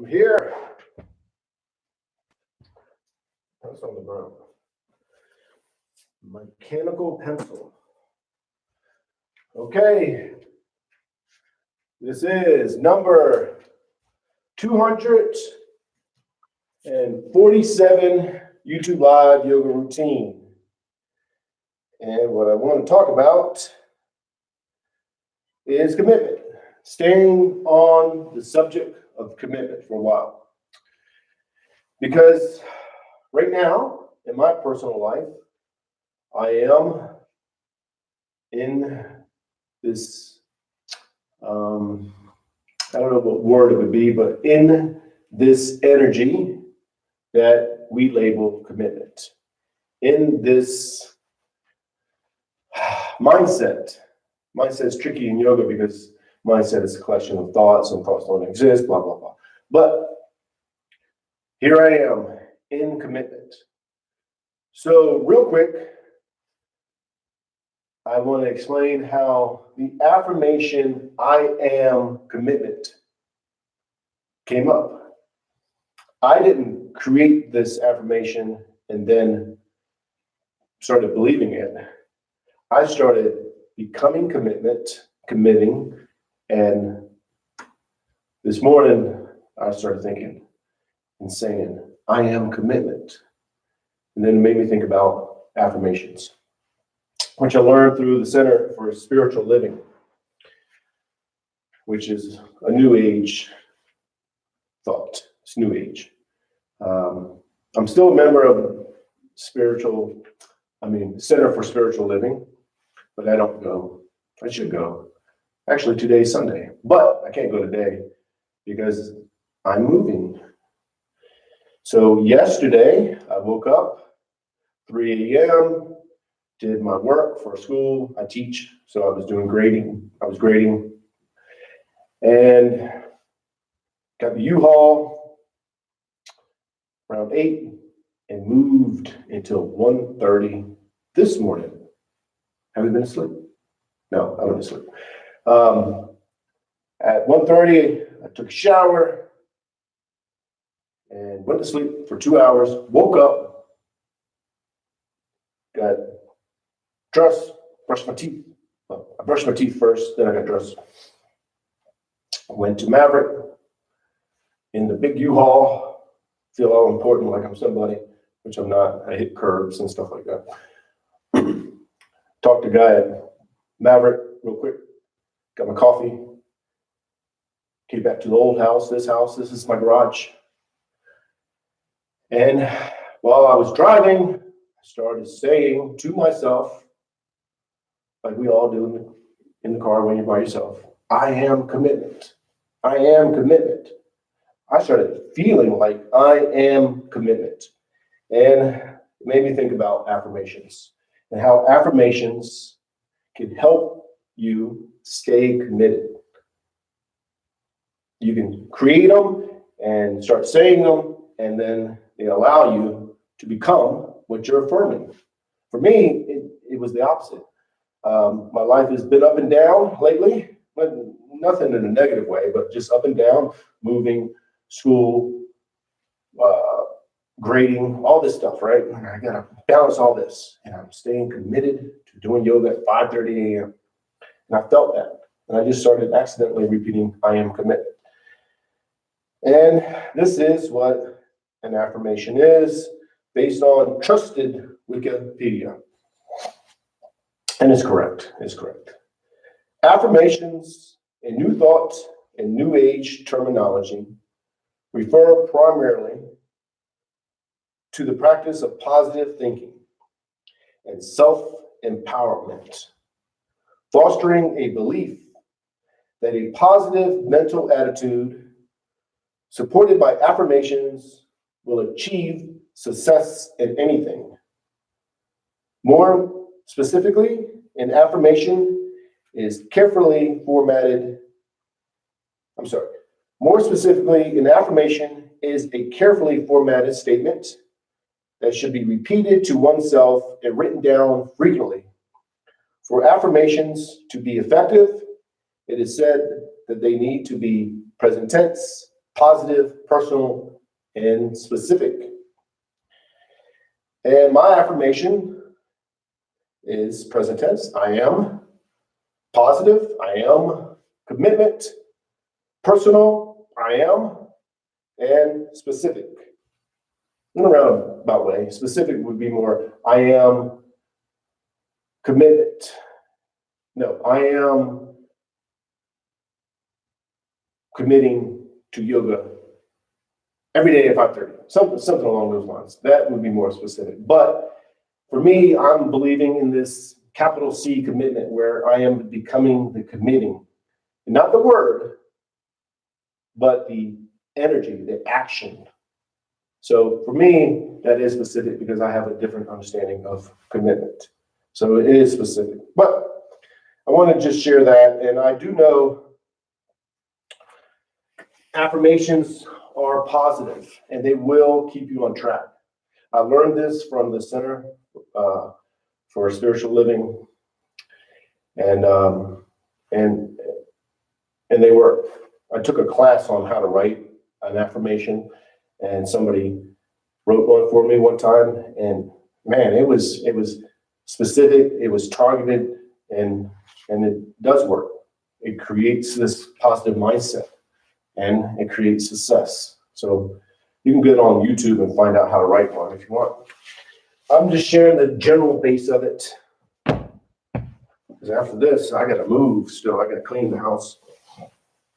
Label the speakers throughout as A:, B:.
A: I'm here. That's on the ground. Mechanical pencil. Okay. This is number 247 YouTube Live Yoga Routine. And what I want to talk about is commitment. Staying on the subject of commitment for a while. Because right now, in my personal life, I am in this, I don't know what word it would be, but in this energy that we label commitment. In this mindset. Mindset is tricky in yoga because mindset is a collection of thoughts and thoughts don't exist, blah, blah, blah. But here I am in commitment. So real quick, I want to explain how the affirmation, I am commitment, came up. I didn't create this affirmation and then started believing it. I started becoming committing, and this morning I started thinking and saying, I am commitment. And then it made me think about affirmations, which I learned through the Center for Spiritual Living, which is a new age thought. It's new age. I'm still a member of Center for Spiritual Living, but I don't go. I should go. Actually, today's Sunday, but I can't go today because I'm moving. So yesterday, I woke up 3 a.m., did my work for school. I teach, so I was doing grading. I was grading and got the U-Haul around 8 and moved until 1:30 this morning. Have you been asleep? No, I wasn't asleep. At 1:30, I took a shower and went to sleep for 2 hours, woke up, got dressed, brushed my teeth. Well, I brushed my teeth first, then I got dressed. Went to Maverick in the big U-Haul, feel all important like I'm somebody, which I'm not. I hit curbs and stuff like that. Talked to a guy at Maverick real quick, got my coffee, came back to the old house, this is my garage. And while I was driving, I started saying to myself, like we all do in the car when you're by yourself, I am commitment. I am commitment. I started feeling like I am commitment. And it made me think about affirmations and how affirmations can help you stay committed. You can create them and start saying them, and then they allow you to become what you're affirming. For me, it was the opposite. My life has been up and down lately, but nothing in a negative way, but just up and down, moving, school, grading, all this stuff, right? And I gotta balance all this, and I'm staying committed to doing yoga at 5:30 a.m. And I felt that, and I just started accidentally repeating, I am committed. And this is what an affirmation is, based on trusted Wikipedia. And it's correct, it's correct. Affirmations in New Thought and New Age terminology refer primarily to the practice of positive thinking and self-empowerment, fostering a belief that a positive mental attitude supported by affirmations will achieve success in anything. More specifically, an affirmation is carefully formatted. More specifically, an affirmation is a carefully formatted statement that should be repeated to oneself and written down frequently. For affirmations to be effective, it is said that they need to be present tense, positive, personal, and specific. And my affirmation is present tense. I am positive. I am commitment. Personal. I am. And specific. In a roundabout way, specific would be more, I am commitment. No, I am committing to yoga every day at 5:30. Something along those lines. That would be more specific. But for me, I'm believing in this capital C commitment where I am becoming the committing. And not the word, but the energy, the action. So for me, that is specific because I have a different understanding of commitment. So it is specific. But I want to just share that. And I do know affirmations are positive and they will keep you on track. I learned this from the Center for Spiritual Living, and they work. I took a class on how to write an affirmation, and somebody wrote one for me one time, and man, it was specific, it was targeted, and it does work. It creates this positive mindset, and it creates success. So you can get on YouTube and find out how to write one if you want. I'm just sharing the general base of it, because after this, I got to move still. I got to clean the house.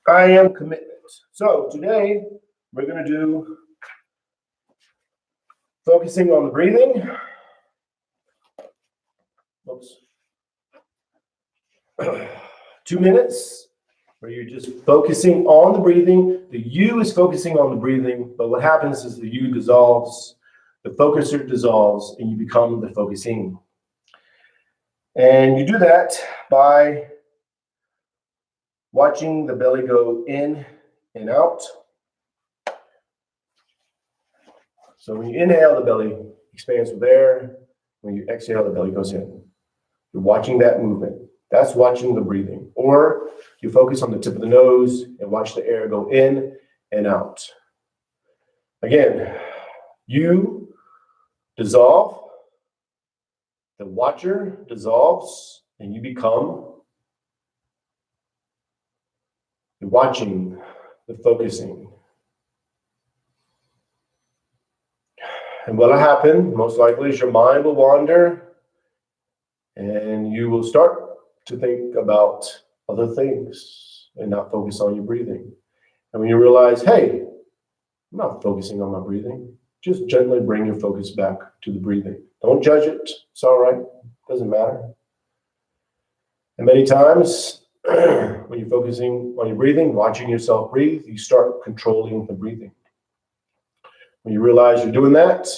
A: I am commitment. So today, we're going to do focusing on the breathing. Oops. 2 minutes where you're just focusing on the breathing. The you is focusing on the breathing, but what happens is the you dissolves, the focuser dissolves, and you become the focusing. And you do that by watching the belly go in and out. So when you inhale, the belly expands with air. When you exhale, the belly goes in. You're watching that movement. That's watching the breathing. Or you focus on the tip of the nose and watch the air go in and out. Again, you dissolve, the watcher dissolves, and you become the watching, the focusing. And what'll happen, most likely, is your mind will wander and you will start to think about other things and not focus on your breathing. And when you realize, hey, I'm not focusing on my breathing, just gently bring your focus back to the breathing. Don't judge it. It's all right. Doesn't matter. And many times, when you're focusing on your breathing, watching yourself breathe, you start controlling the breathing. When you realize you're doing that,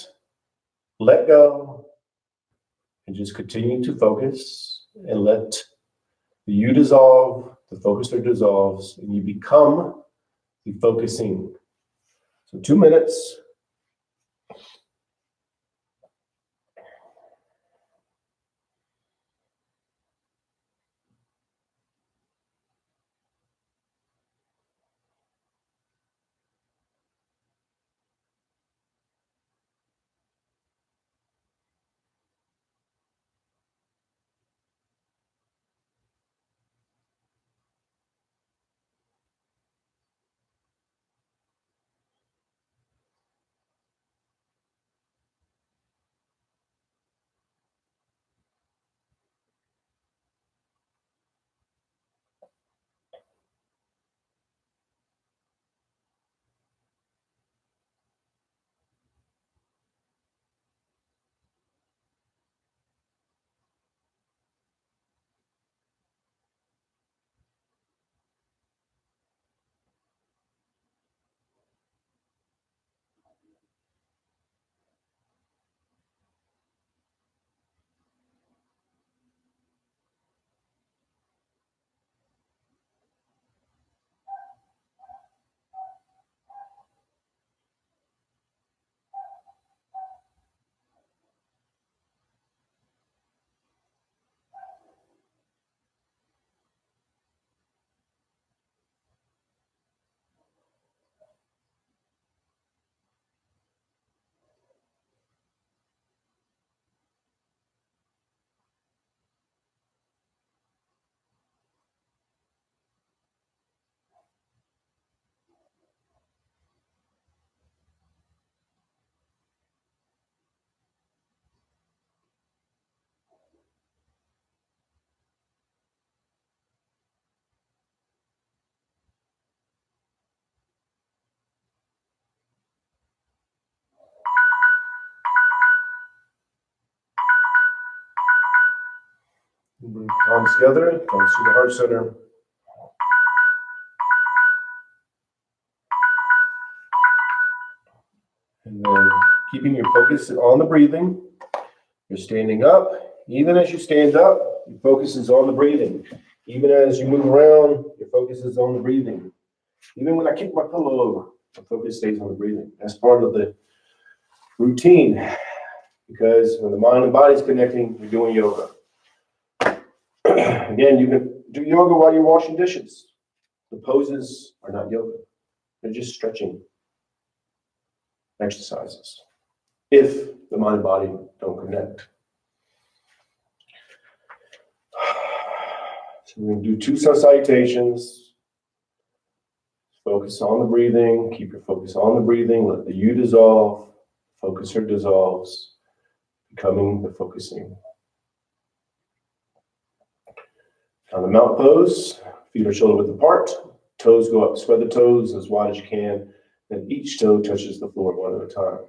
A: let go and just continue to focus and let the you dissolve, the focuser dissolves, and you become the focusing. So 2 minutes. Bring palms together, palms to the heart center. And then keeping your focus on the breathing. You're standing up. Even as you stand up, your focus is on the breathing. Even as you move around, your focus is on the breathing. Even when I kick my pillow over, the focus stays on the breathing. That's part of the routine, because when the mind and body is connecting, you're doing yoga. Again, you can do yoga while you're washing dishes. The poses are not yoga. They're just stretching exercises if the mind and body don't connect. So we're going to do 2 sun salutations. Focus on the breathing. Keep your focus on the breathing. Let the you dissolve. Focuser dissolves, becoming the focusing. On the mount pose, feet are shoulder width apart. Toes go up. Spread the toes as wide as you can. Then each toe touches the floor one at a time.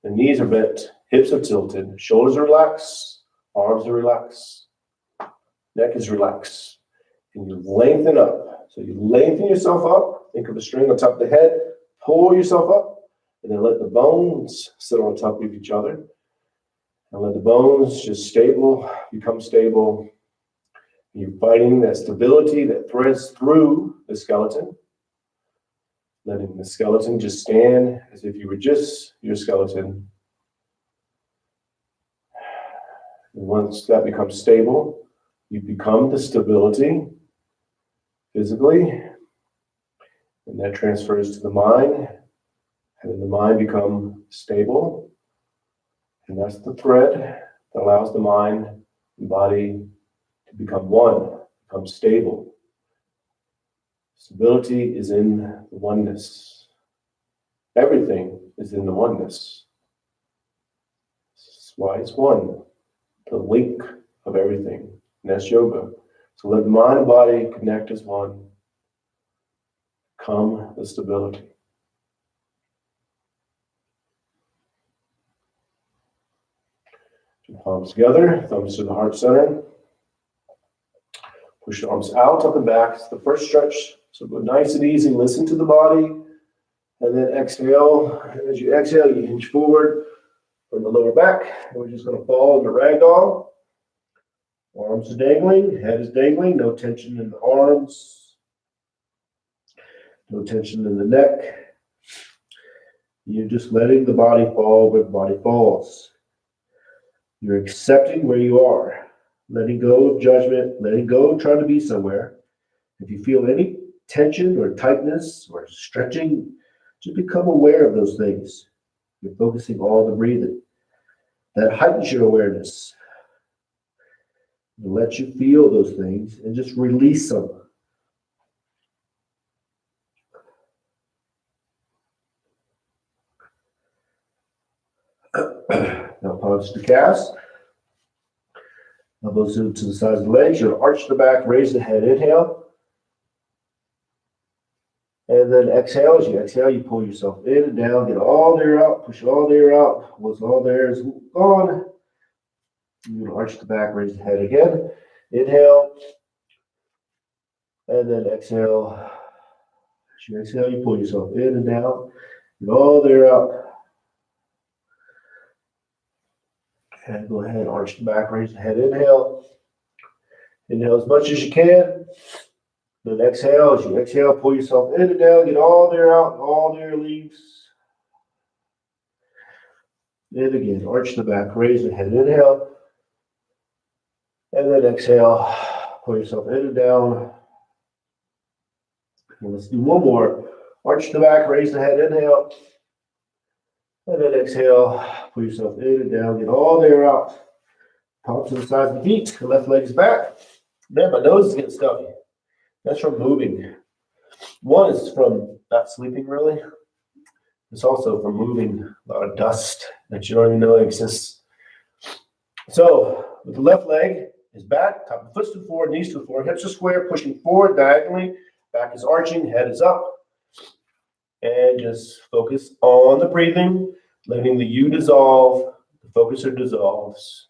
A: The knees are bent. Hips are tilted. Shoulders are relaxed. Arms are relaxed. Neck is relaxed. And you lengthen up. So you lengthen yourself up. Think of a string on top of the head. Pull yourself up. And then let the bones sit on top of each other. And let the bones just become stable. You're finding that stability that threads through the skeleton. Letting the skeleton just stand as if you were just your skeleton. And once that becomes stable, you become the stability physically. And that transfers to the mind. Having the mind become stable. And that's the thread that allows the mind and body to become one, become stable. Stability is in the oneness. Everything is in the oneness. That's why it's one. The link of everything. And that's yoga. So let the mind and body connect as one. Come the stability. Palms together, thumbs to the heart center. Push your arms out, up and back. It's the first stretch. So go nice and easy. Listen to the body. And then exhale. And as you exhale, you hinge forward from the lower back. And we're just going to fall into ragdoll. Arms are dangling. Head is dangling. No tension in the arms. No tension in the neck. You're just letting the body fall where the body falls. You're accepting where you are, letting go of judgment, letting go of trying to be somewhere. If you feel any tension or tightness or stretching, just become aware of those things. You're focusing on the breathing. That heightens your awareness. It lets you feel those things and just release them. Now palms to calves. Elbows to the sides of the legs. You'll arch the back, raise the head. Inhale. And then exhale. As you exhale, you pull yourself in and down. Get all the air out. Push all the air out. What's all there is gone. You're going to arch the back, raise the head again. Inhale. And then exhale. As you exhale, you pull yourself in and down. Get all the air out. And go ahead, arch the back, raise the head. Inhale. Inhale as much as you can. Then exhale. As you exhale, pull yourself in and down. Get all the air out. All the air leaves. And again, arch the back, raise the head. Inhale. And then exhale. Pull yourself in and down. And let's do one more. Arch the back, raise the head. Inhale. And then exhale, pull yourself in and down, get all the air out. Palms to the sides of the feet, the left leg is back. Man, my nose is getting stuffy. That's from moving. One is from not sleeping really. It's also from moving a lot of dust that you don't even know exists. So, with the left leg is back, top of the foot's to the floor, knees to the floor, hips are square, pushing forward diagonally, back is arching, head is up. And just focus on the breathing, letting the you dissolve, the focuser dissolves.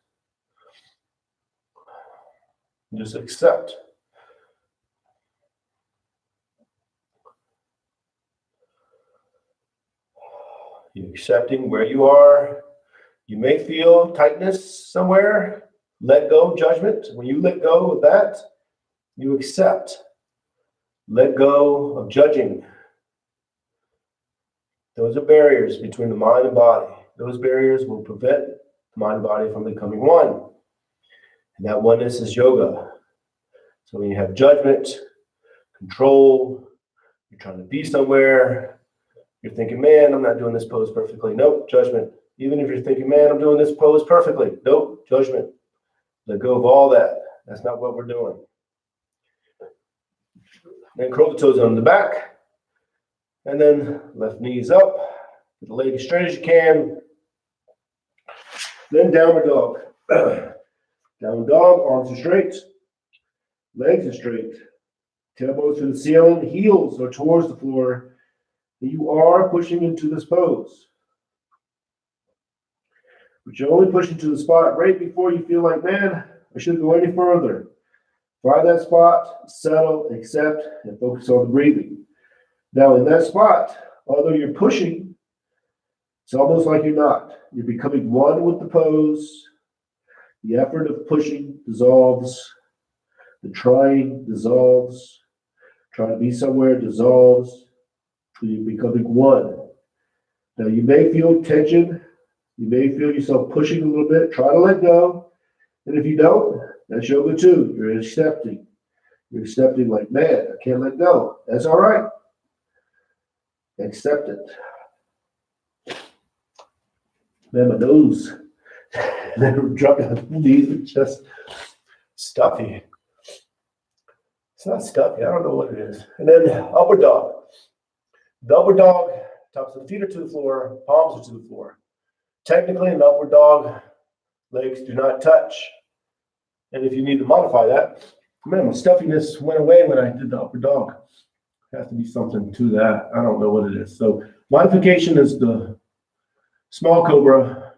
A: Just accept. You're accepting where you are. You may feel tightness somewhere. Let go of judgment. When you let go of that, you accept. Let go of judging. Those are barriers between the mind and body. Those barriers will prevent the mind and body from becoming one. And that oneness is yoga. So when you have judgment, control, you're trying to be somewhere, you're thinking, man, I'm not doing this pose perfectly. Nope, judgment. Even if you're thinking, man, I'm doing this pose perfectly. Nope, judgment. Let go of all that. That's not what we're doing. Then curl the toes on the back. And then left knees up. Get the leg as straight as you can. Then downward dog. Downward dog, arms are straight. Legs are straight. Tailbone to the ceiling. Heels are towards the floor. You are pushing into this pose. But you're only pushing to the spot right before you feel like, man, I shouldn't go any further. Find that spot, settle, accept, and focus on the breathing. Now, in that spot, although you're pushing, it's almost like you're not. You're becoming one with the pose. The effort of pushing dissolves. The trying dissolves. Trying to be somewhere dissolves. So you're becoming one. Now, you may feel tension. You may feel yourself pushing a little bit. Try to let go. And if you don't, that's yoga too. You're accepting. You're accepting like, man, I can't let go. That's all right. Accept it. Man, my nose. These are just stuffy. It's not stuffy. I don't know what it is. And then upward dog. The upward dog, tops of the feet are to the floor, palms are to the floor. Technically, an upward dog, legs do not touch. And if you need to modify that, man, my stuffiness went away when I did the upward dog. There has to be something to that. I don't know what it is. So modification is the small cobra,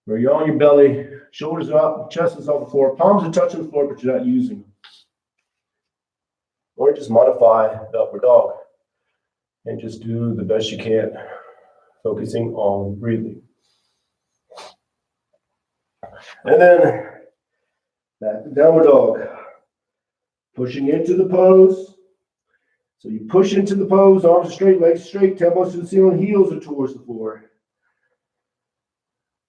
A: where you're on your belly, shoulders are up, chest is on the floor, palms are touching the floor, but you're not using them. Or just modify the upward dog and just do the best you can, focusing on breathing. And then back to downward dog. Pushing into the pose. So you push into the pose, arms are straight, legs straight, tailbones to the ceiling, heels are towards the floor.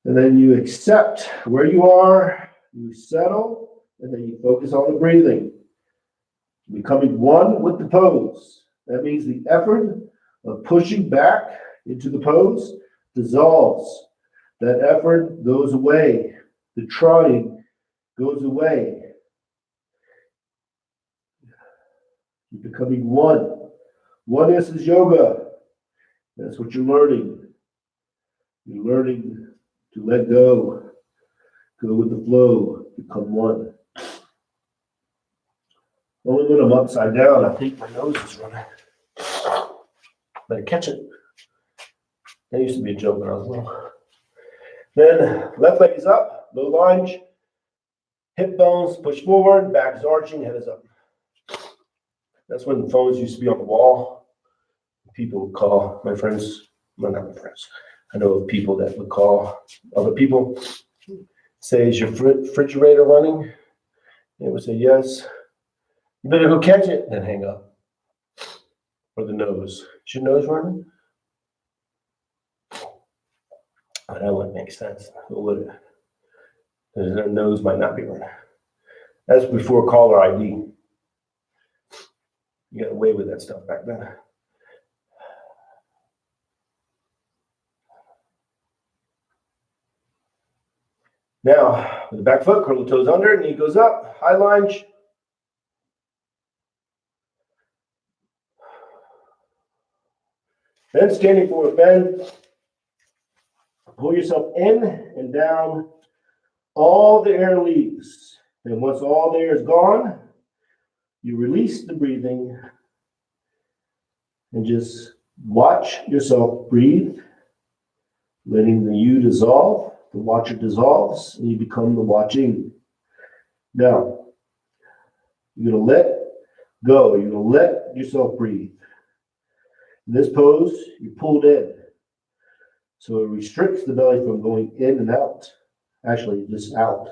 A: And then you accept where you are, you settle, and then you focus on the breathing. Becoming one with the pose. That means the effort of pushing back into the pose dissolves. That effort goes away. The trying goes away. You're becoming one. Oneness is yoga. That's what you're learning. You're learning to let go. Go with the flow. Become one. Only when I'm upside down, I think my nose is running. Better catch it. That used to be a joke when I was little. Then left leg is up, low lunge. Hip bones push forward, back is arching, head is up. That's when the phones used to be on the wall. People would call my friends, well, not my friends. I know of people that would call other people, say, is your refrigerator running? They would say, yes. You better go catch it, then hang up. Or the nose. Is your nose running? Oh, that wouldn't make sense, would it? Because their nose might not be running. That's before caller ID. You got away with that stuff back then. Now, with the back foot, curl the toes under, knee goes up, high lunge. Then standing forward bend. Pull yourself in and down. All the air leaves. And once all the air is gone, you release the breathing and just watch yourself breathe, letting the you dissolve. The watcher dissolves and you become the watching. Now, You're going to let go. You're going to let yourself breathe. In this pose, you're pulled in. So it restricts the belly from going in and out. Actually, just out.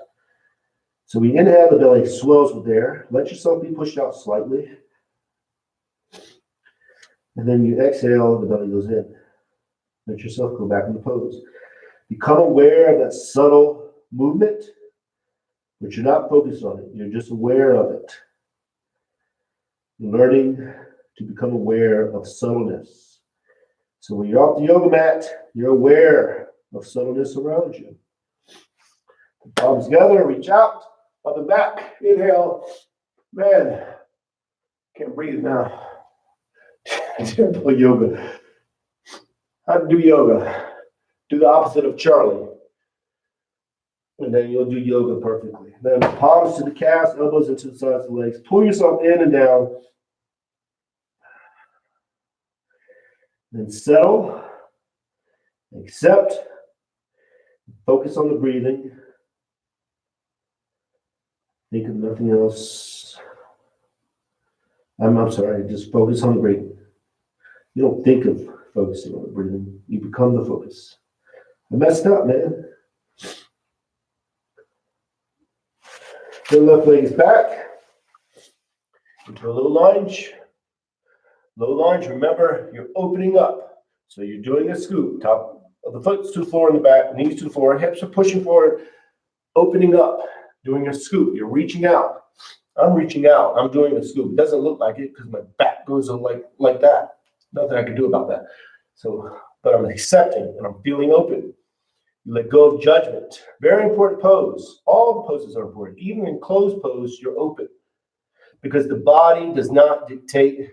A: So we inhale, the belly swells with air. Let yourself be pushed out slightly. And then you exhale, the belly goes in. Let yourself go back into pose. Become aware of that subtle movement, but you're not focused on it. You're just aware of it. You're learning to become aware of subtleness. So when you're off the yoga mat, you're aware of subtleness around you. Palms together, reach out, up and back. Inhale. Man, can't breathe now. Temple yoga. How to do yoga? Do the opposite of Charlie. And then you'll do yoga perfectly. Then palms to the calves, elbows into the sides of the legs. Pull yourself in and down. Then settle. Accept. Focus on the breathing. Think of nothing else. I'm sorry, just focus on the breathing. You don't think of focusing on the breathing. You become the focus. I messed up, man. The left leg is back. Into a low lunge. Low lunge, remember, you're opening up. So you're doing a scoop. Top of the foot to the floor in the back, knees to the floor, hips are pushing forward, opening up, doing a scoop. You're reaching out. I'm reaching out. I'm doing a scoop. It doesn't look like it because my back goes like that. Nothing I can do about that. So, but I'm accepting and I'm feeling open. You let go of judgment. Very important pose. All the poses are important. Even in closed pose, you're open because the body does not dictate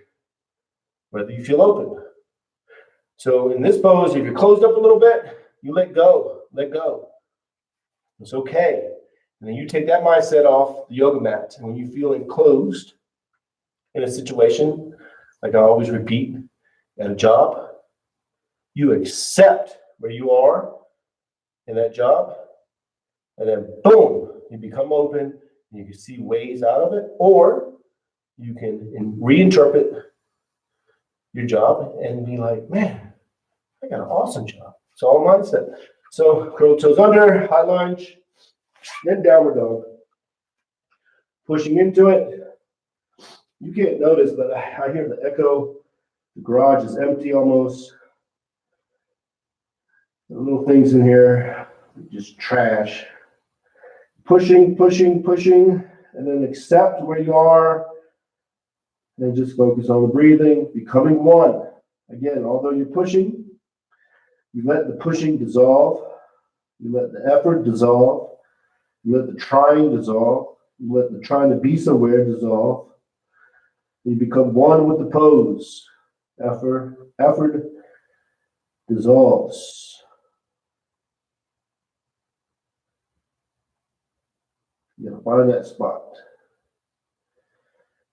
A: whether you feel open. So in this pose, if you're closed up a little bit, you let go. Let go. It's okay. And then you take that mindset off the yoga mat. And when you feel enclosed in a situation, like I always repeat, at a job, you accept where you are in that job, and then boom, you become open, and you can see ways out of it, or you can reinterpret your job and be like, man, I got an awesome job. It's all mindset. So curl toes under, high lunge, then downward dog. Pushing into it. You can't notice, but I hear the echo. The garage is empty almost. The little things in here, just trash. Pushing, pushing, pushing, and then accept where you are. And just focus on the breathing, becoming one. Again, although you're pushing, you let the pushing dissolve. You let the effort dissolve. You let the trying dissolve. You let the trying to be somewhere dissolve. You become one with the pose. Effort dissolves. You gotta find that spot.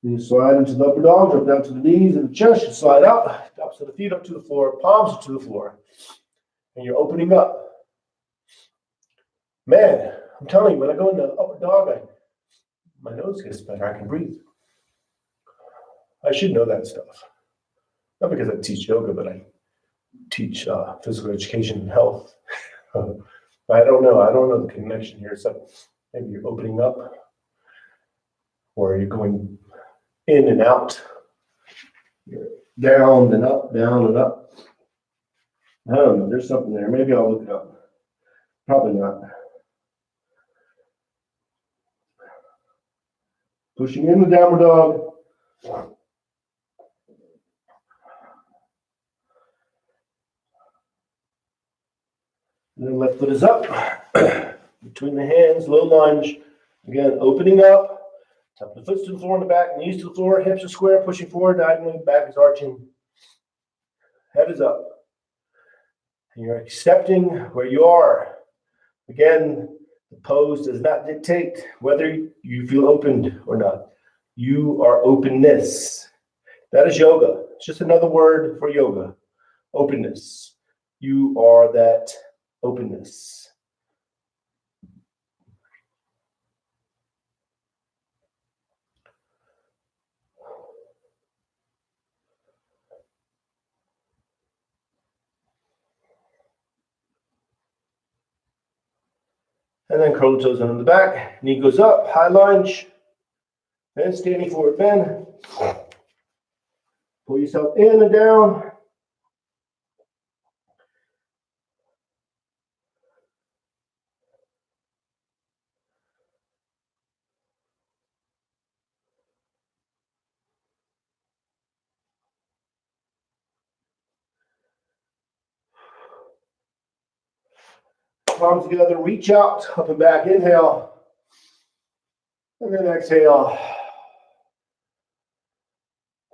A: Then you slide into the upper dog, drop down to the knees and the chest. You slide out, tops of the feet up to the floor, palms to the floor. And you're opening up. Man, I'm telling you, when I go into upper dog, my nose gets better. I can breathe. I should know that stuff. Not because I teach yoga, but I teach physical education and health. I don't know. I don't know the connection here. So maybe you're opening up, or you're going in and out. You're down and up, down and up. I don't know. There's something there. Maybe I'll look it up. Probably not. Pushing in the downward dog. And then left foot is up. Between the hands, low lunge. Again, opening up. Top of the foot to the floor in the back, knees to the floor, hips are square, pushing forward diagonally, back is arching. Head is up. And you're accepting where you are. Again, the pose does not dictate whether you feel opened or not. You are openness. That is yoga. It's just another word for yoga. Openness. You are that openness. And then curl the toes under the back. Knee goes up, high lunge. And standing forward bend. Pull yourself in and down. Palms together, reach out, up and back. Inhale. And then exhale.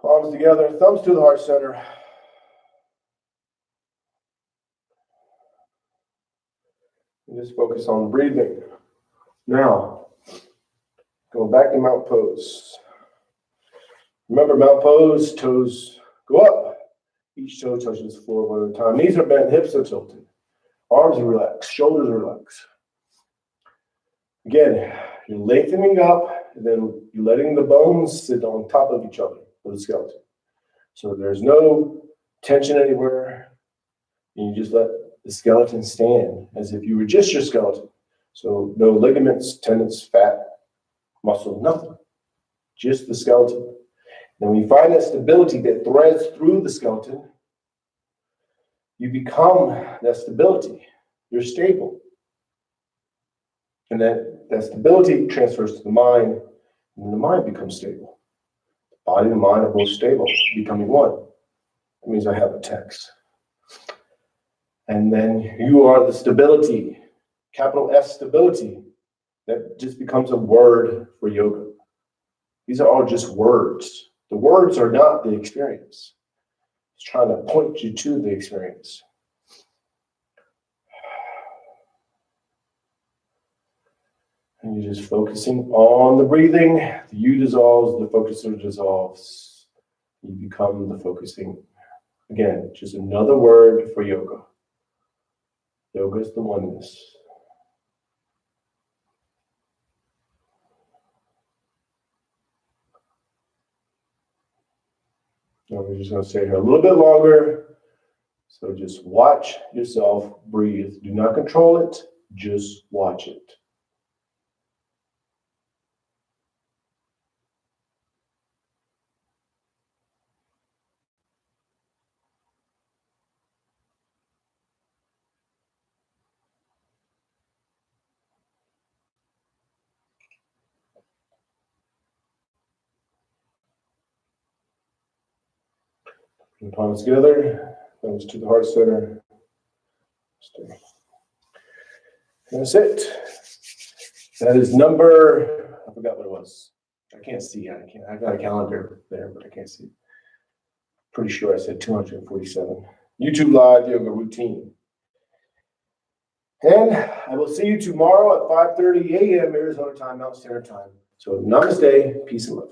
A: Palms together, thumbs to the heart center. And just focus on breathing. Now, going back to mountain pose. Remember, mountain pose, toes go up. Each toe touches the floor one at a time. Knees are bent, hips are tilted. Arms are relaxed, shoulders are relaxed. Again, you're lengthening up, and then you're letting the bones sit on top of each other for the skeleton. So there's no tension anywhere. And you just let the skeleton stand as if you were just your skeleton. So no ligaments, tendons, fat, muscle, nothing. Just the skeleton. Then when you find that stability that threads through the skeleton, you become that stability. You're stable. And that stability transfers to the mind, and then the mind becomes stable. The body and the mind are both stable, becoming one. That means I have a text. And then you are the stability, capital S stability, that just becomes a word for yoga. These are all just words. The words are not the experience. It's trying to point you to the experience. And you're just focusing on the breathing. The you dissolves, the focuser dissolves. You become the focusing. Again, just another word for yoga. Yoga is the oneness. Now we're just going to stay here a little bit longer. So just watch yourself breathe. Do not control it, just watch it. And palms together, thumbs to the heart center. Stay. And that's it. That is number, I forgot what it was. I can't see. I got a calendar there, but I can't see. Pretty sure I said 247. YouTube Live Yoga Routine. And I will see you tomorrow at 5:30 a.m. Arizona time, Mountain Standard Time. So namaste, peace and love.